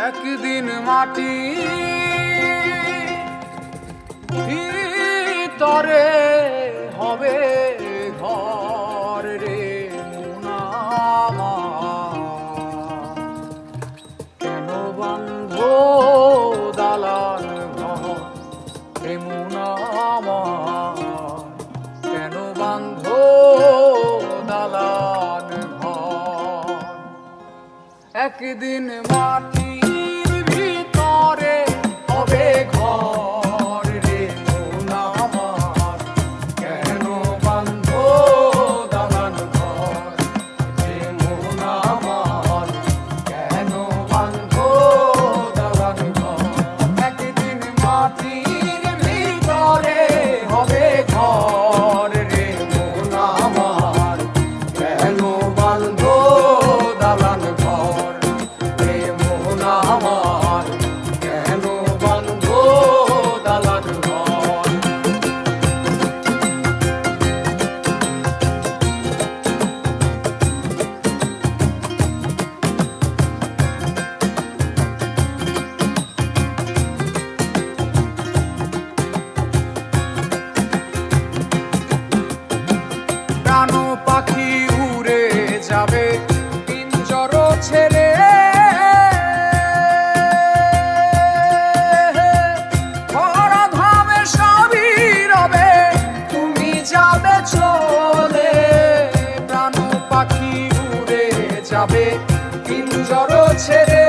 একদিন মাটি ভিতরে হবে ঘর রে মুনামা, কেন বন্ধ দালান ঘর রে মুনামা, কেন বন্ধ দালান ঘর। একদিন মাটির ভিতরে হবে ঘর রে মুনামা, কেন বন্ধ দালান ঘর রে মুনামা, কেন বন্ধ দালান ঘর। একদিন মাটির ভিতরে হবে ঘর রে মুনামা, কেন বন্ধ দালান ঘর রে মুনামা, কেন বন্ধ দালান ঘর। প্রাণ পাখি উড়ে যাবে পিঞ্জর ছেড়ে, ধরাধামে সবই রবে তুমি যাবে চলে। প্রাণ পাখি উড়ে যাবে পিঞ্জর ছেড়ে,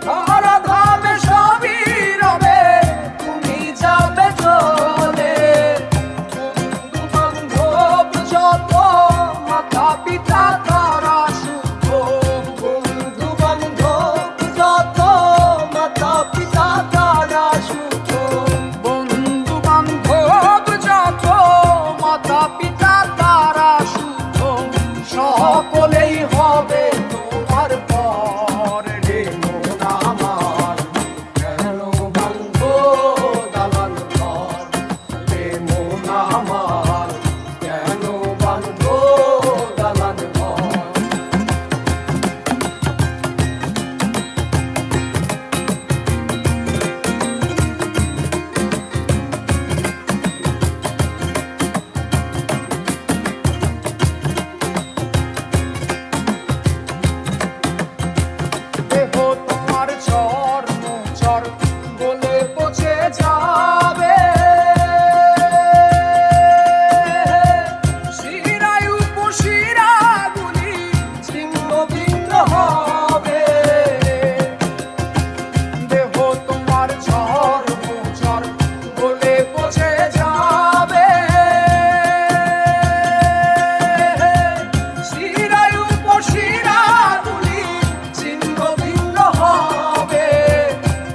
ধরাধামে সবই রবে তুমি যাবে চলে। বন্ধু বান্ধব যত মাতা পিতা তারা শুদ্ধ, বন্ধু বান্ধব যত মাতা পিতা তারা শুদ্ধ, বন্ধু বান্ধব যত মাতা পিতা তারা শুদ্ধ, সকলেই হবে তোমার পর রে মুনামার, কেন বন্ধ দালান ঘর রে মুনামার, কেন বন্ধ দালান ঘর। দেহ তোমার চর চর বলে পচে যাবে, শিরায় উপশিরাগুলি ছিন্ন ভিন্ন হবে। দেহ তোমার চর চর বলে পচে যাবে, শিরায় উপশিরাগুলি ছিন্ন ভিন্ন হবে।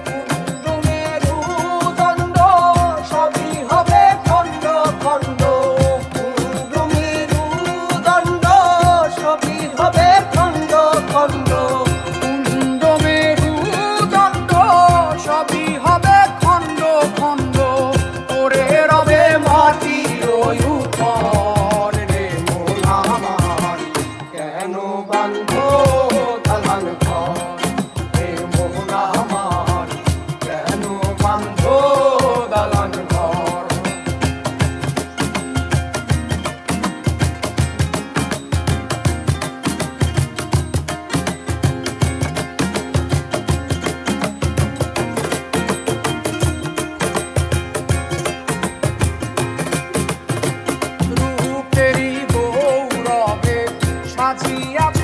কুণ্ডুমেরু দণ্ড সবই হবে খণ্ড খণ্ড, কুণ্ডুমেরু দণ্ড সবই হবে খণ্ড খণ্ড, কুণ্ডুমেরু দণ্ড সবই হবে খণ্ড খণ্ড। ওরে রবে মাটির উপর রে মুনামার, কেন বন্ধ দালান ঘর রে মুনামার, কেন বন্ধ দালান ঘর। রূপেরই গৌরবে সাজিয়াছ